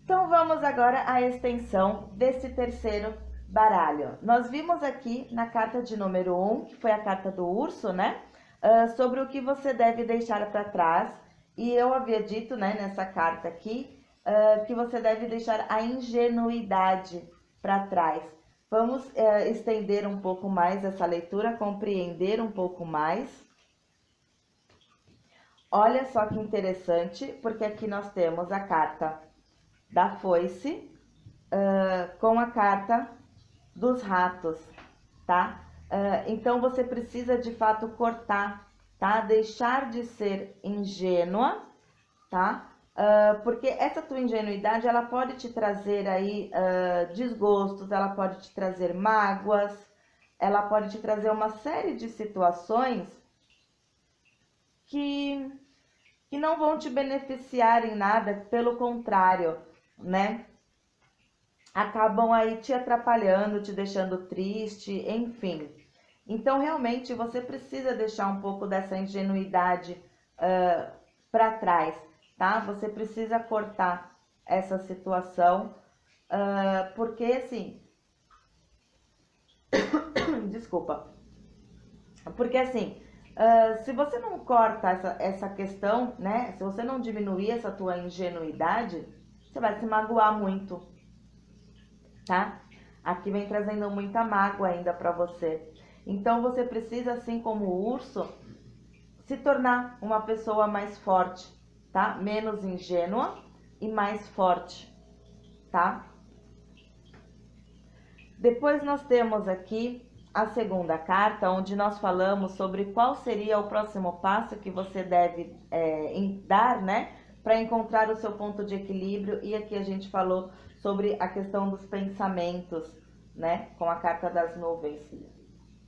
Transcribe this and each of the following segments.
Então vamos agora à extensão desse terceiro baralho. Nós vimos aqui na carta de número 1, que foi a carta do urso, né? Sobre o que você deve deixar para trás. E eu havia dito, né, nessa carta aqui, que você deve deixar a ingenuidade para trás. Vamos estender um pouco mais essa leitura, compreender um pouco mais. Olha só que interessante, porque aqui nós temos a carta da foice com a carta dos ratos, tá? Então você precisa de fato cortar, tá? Deixar de ser ingênua, tá? Porque essa tua ingenuidade, ela pode te trazer aí desgostos, ela pode te trazer mágoas, ela pode te trazer uma série de situações que não vão te beneficiar em nada, pelo contrário, né? Acabam aí te atrapalhando, te deixando triste, enfim. Então, realmente, você precisa deixar um pouco dessa ingenuidade para trás, tá? Você precisa cortar essa situação, porque, assim... Desculpa. Porque, assim, se você não corta essa questão, né? Se você não diminuir essa tua ingenuidade, você vai se magoar muito, tá? Aqui vem trazendo muita mágoa ainda para você. Então você precisa, assim como o urso, se tornar uma pessoa mais forte, tá? Menos ingênua e mais forte, tá? Depois nós temos aqui a segunda carta, onde nós falamos sobre qual seria o próximo passo que você deve dar, né? Para encontrar o seu ponto de equilíbrio. E aqui a gente falou sobre a questão dos pensamentos, né? Com a carta das nuvens.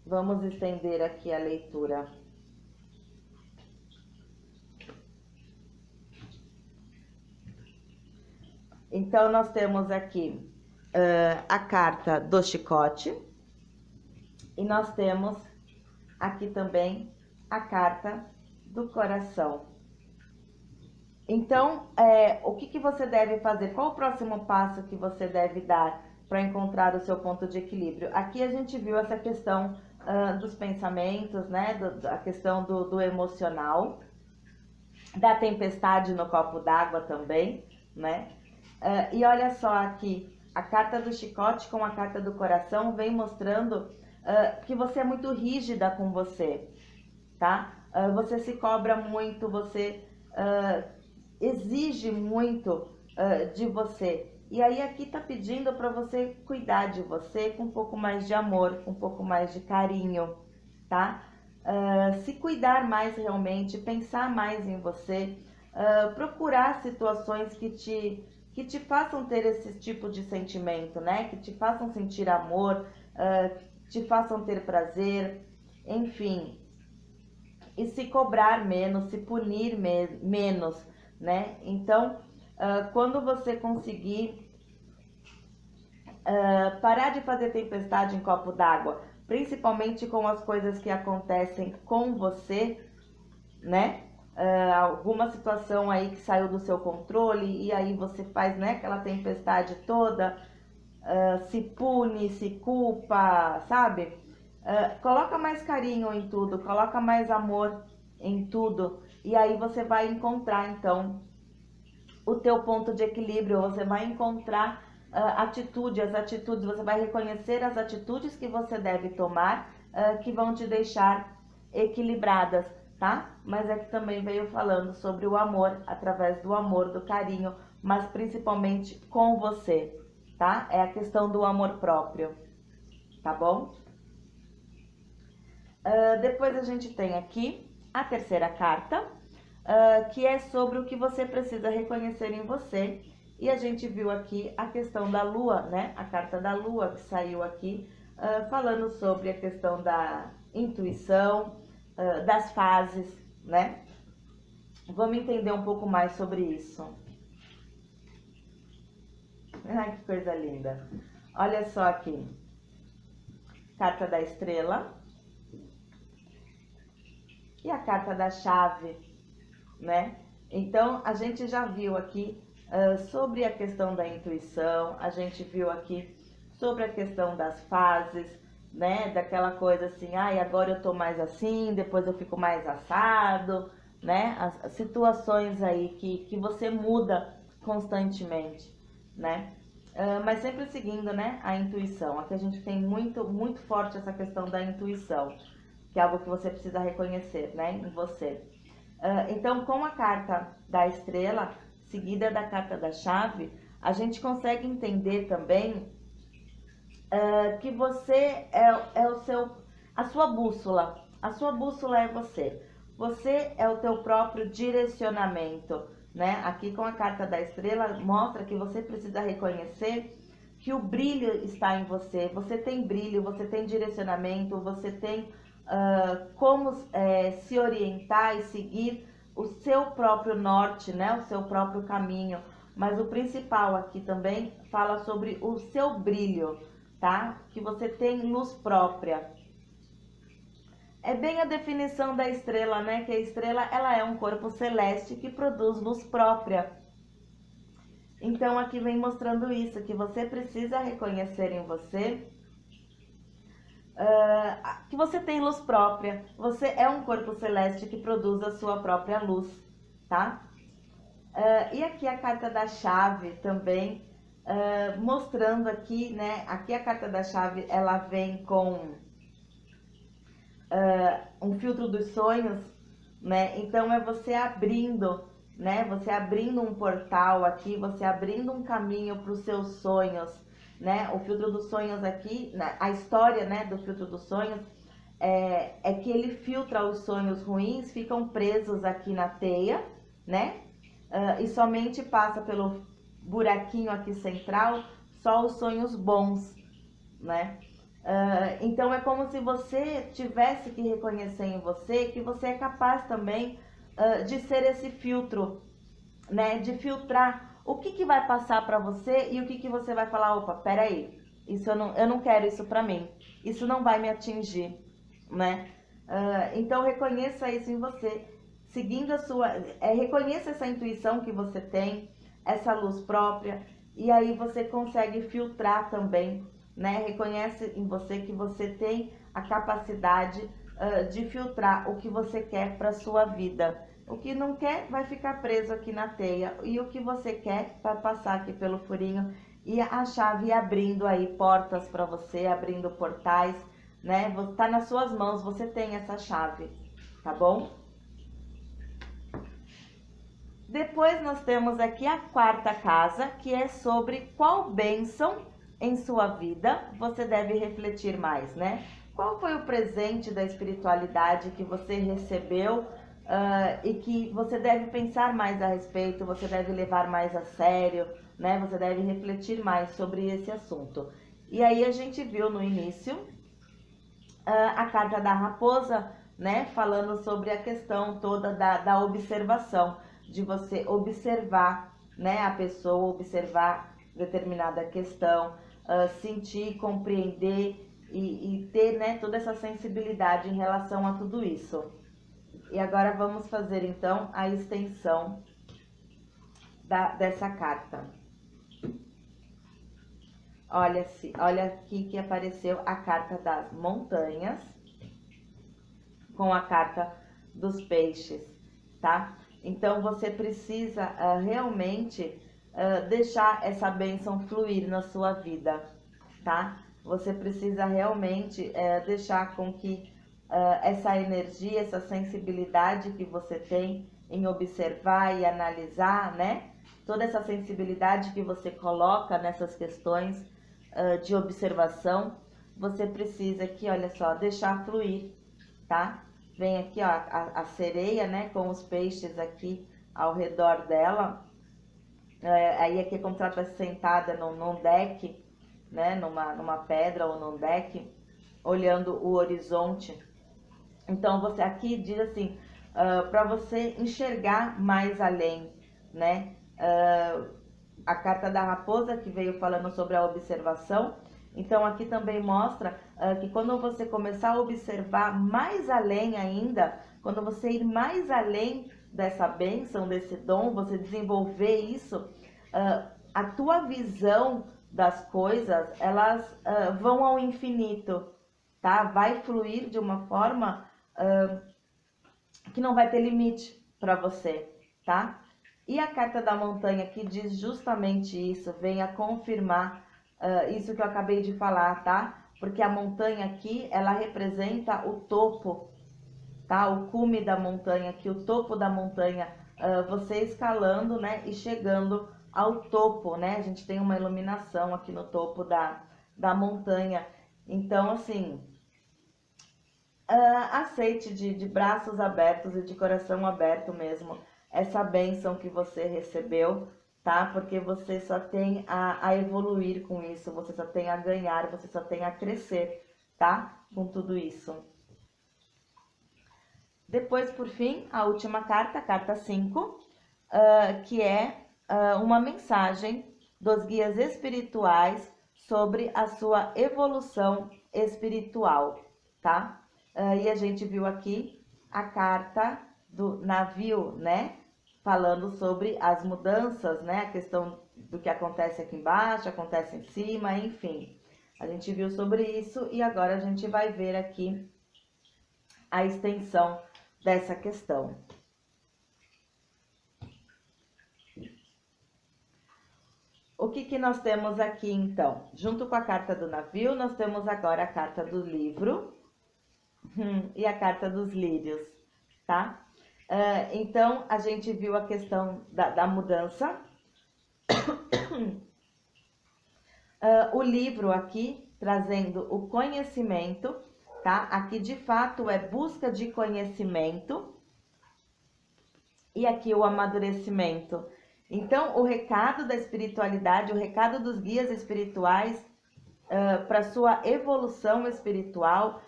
Vamos estender aqui a leitura. Então, nós temos aqui a carta do chicote. E nós temos aqui também a carta do coração. Então, o que você deve fazer? Qual o próximo passo que você deve dar para encontrar o seu ponto de equilíbrio? Aqui a gente viu essa questão dos pensamentos, né? A questão do emocional, da tempestade no copo d'água também, né? E olha só aqui, a carta do chicote com a carta do coração vem mostrando que você é muito rígida com você, tá? Você se cobra muito, você exige muito de você. E aí aqui tá pedindo para você cuidar de você com um pouco mais de amor, com um pouco mais de carinho, tá? Se cuidar mais realmente, pensar mais em você, procurar situações que te façam ter esse tipo de sentimento, né? Que te façam sentir amor, que te façam ter prazer, enfim. E se cobrar menos, se punir menos, né? Então, quando você conseguir parar de fazer tempestade em copo d'água, principalmente com as coisas que acontecem com você, né? Alguma situação aí que saiu do seu controle e aí você faz, né, aquela tempestade toda, se pune, se culpa, sabe? Coloca mais carinho em tudo, coloca mais amor em tudo e aí você vai encontrar então o teu ponto de equilíbrio, você vai encontrar as atitudes, você vai reconhecer as atitudes que você deve tomar que vão te deixar equilibradas, tá? Mas aqui também veio falando sobre o amor, através do amor, do carinho, mas principalmente com você, tá? É a questão do amor próprio, tá bom? Depois a gente tem aqui a terceira carta, que é sobre o que você precisa reconhecer em você. E a gente viu aqui a questão da lua, né? A carta da lua que saiu aqui, falando sobre a questão da intuição, das fases, né? Vamos entender um pouco mais sobre isso. Ai, que coisa linda. Olha só aqui. Carta da estrela. E a carta da chave, né? Então, a gente já viu aqui sobre a questão da intuição, a gente viu aqui sobre a questão das fases, né? Daquela coisa assim, ai, agora eu tô mais assim, depois eu fico mais assado, né? As situações aí que você muda constantemente, né? Mas sempre seguindo, né, a intuição. Aqui a gente tem muito forte essa questão da intuição, que é algo que você precisa reconhecer, né, em você. Então, com a carta da estrela, seguida da carta da chave, a gente consegue entender também que você a sua bússola. A sua bússola é você. Você é o teu próprio direcionamento, né? Aqui com a carta da estrela mostra que você precisa reconhecer que o brilho está em você. Você tem brilho, você tem direcionamento, você tem como se orientar e seguir o seu próprio norte, né? O seu próprio caminho. Mas o principal aqui também fala sobre o seu brilho, tá? Que você tem luz própria. É bem a definição da estrela, né? Que a estrela, ela é um corpo celeste que produz luz própria. Então, aqui vem mostrando isso, que você precisa reconhecer em você que você tem luz própria. Você é um corpo celeste que produz a sua própria luz, tá? E aqui a carta da chave também, mostrando aqui, né? Aqui a carta da chave, ela vem com um filtro dos sonhos, né? Então é você abrindo, né? Você abrindo um portal aqui, você abrindo um caminho para os seus sonhos, né? O filtro dos sonhos aqui, a história, né, do filtro dos sonhos é que ele filtra os sonhos ruins, ficam presos aqui na teia, né? E somente passa pelo buraquinho aqui central só os sonhos bons, né? Então é como se você tivesse que reconhecer em você que você é capaz também de ser esse filtro, né? De filtrar o que vai passar para você e o que você vai falar, opa, peraí, isso eu não quero isso para mim, isso não vai me atingir, né? Então reconheça isso em você, seguindo a sua, reconheça essa intuição que você tem, essa luz própria, e aí você consegue filtrar também, né? Reconhece em você que você tem a capacidade de filtrar o que você quer para sua vida. O que não quer vai ficar preso aqui na teia, e o que você quer vai passar aqui pelo furinho, e a chave abrindo aí portas para você, abrindo portais, né? Tá nas suas mãos, você tem essa chave, tá bom? Depois nós temos aqui a quarta casa, que é sobre qual bênção em sua vida você deve refletir mais, né? Qual foi o presente da espiritualidade que você recebeu e que você deve pensar mais a respeito, você deve levar mais a sério, né? Você deve refletir mais sobre esse assunto. E aí a gente viu no início a carta da raposa, né? Falando sobre a questão toda da observação, de você observar, né? A pessoa, observar determinada questão, sentir, compreender e ter, né, toda essa sensibilidade em relação a tudo isso. E agora vamos fazer então a extensão dessa carta. Olha aqui que apareceu a carta das montanhas com a carta dos peixes, tá? Então você precisa realmente deixar essa bênção fluir na sua vida, tá? Você precisa realmente deixar com que essa energia, essa sensibilidade que você tem em observar e analisar, né? Toda essa sensibilidade que você coloca nessas questões de observação, você precisa aqui, olha só, deixar fluir, tá? Vem aqui, ó, a sereia, né, com os peixes aqui ao redor dela. Aí aqui é como se ela estivesse sentada num deck, né, numa pedra ou num deck, olhando o horizonte. Então, você aqui diz assim, para você enxergar mais além, né? A carta da raposa que veio falando sobre a observação. Então, aqui também mostra que quando você começar a observar mais além ainda, quando você ir mais além dessa bênção, desse dom, você desenvolver isso, a tua visão das coisas, elas vão ao infinito, tá? Vai fluir de uma forma que não vai ter limite para você, tá? E a carta da montanha que diz justamente isso, vem a confirmar isso que eu acabei de falar, tá? Porque a montanha aqui, ela representa o topo, tá? O cume da montanha aqui, o topo da montanha, você escalando, né? E chegando ao topo, né? A gente tem uma iluminação aqui no topo da montanha. Então, assim, aceite de braços abertos e de coração aberto mesmo essa bênção que você recebeu, tá? Porque você só tem a evoluir com isso, você só tem a ganhar, você só tem a crescer, tá? Com tudo isso. Depois, por fim, a última carta, a carta 5, que é uma mensagem dos guias espirituais sobre a sua evolução espiritual, tá? E a gente viu aqui a carta do navio, né? Falando sobre as mudanças, né? A questão do que acontece aqui embaixo, acontece em cima, enfim. A gente viu sobre isso e agora a gente vai ver aqui a extensão dessa questão. O que nós temos aqui, então? Junto com a carta do navio, nós temos agora a carta do livro e a carta dos lírios, tá? Então, a gente viu a questão da mudança. O livro aqui, trazendo o conhecimento, tá? Aqui, de fato, é busca de conhecimento. E aqui o amadurecimento. Então, o recado da espiritualidade, o recado dos guias espirituais para sua evolução espiritual,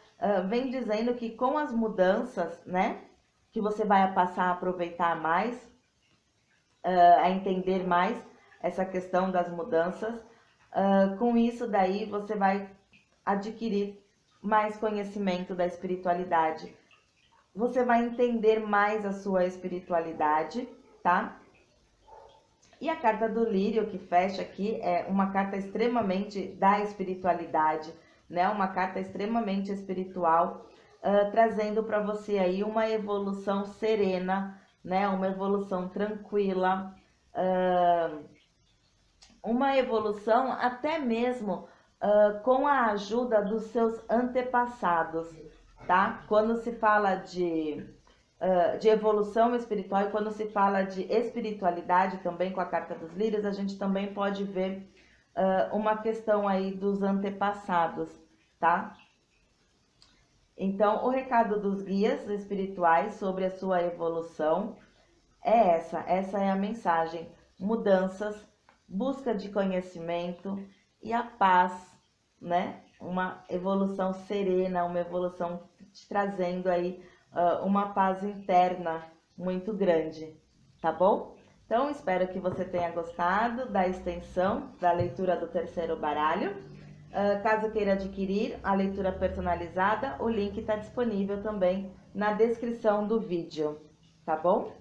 vem dizendo que com as mudanças, né, que você vai passar a aproveitar mais, a entender mais essa questão das mudanças, com isso daí você vai adquirir mais conhecimento da espiritualidade. Você vai entender mais a sua espiritualidade, tá? E a carta do lírio que fecha aqui é uma carta extremamente da espiritualidade, né? Uma carta extremamente espiritual, trazendo para você aí uma evolução serena, né? Uma evolução tranquila, uma evolução até mesmo com a ajuda dos seus antepassados, tá? Quando se fala de evolução espiritual e quando se fala de espiritualidade também com a carta dos lírios, a gente também pode ver uma questão aí dos antepassados, tá? Então, o recado dos guias espirituais sobre a sua evolução é essa é a mensagem: mudanças, busca de conhecimento e a paz, né? Uma evolução serena, uma evolução te trazendo aí uma paz interna muito grande, tá bom? Então, espero que você tenha gostado da extensão da leitura do terceiro baralho. Caso queira adquirir a leitura personalizada, o link está disponível também na descrição do vídeo, tá bom?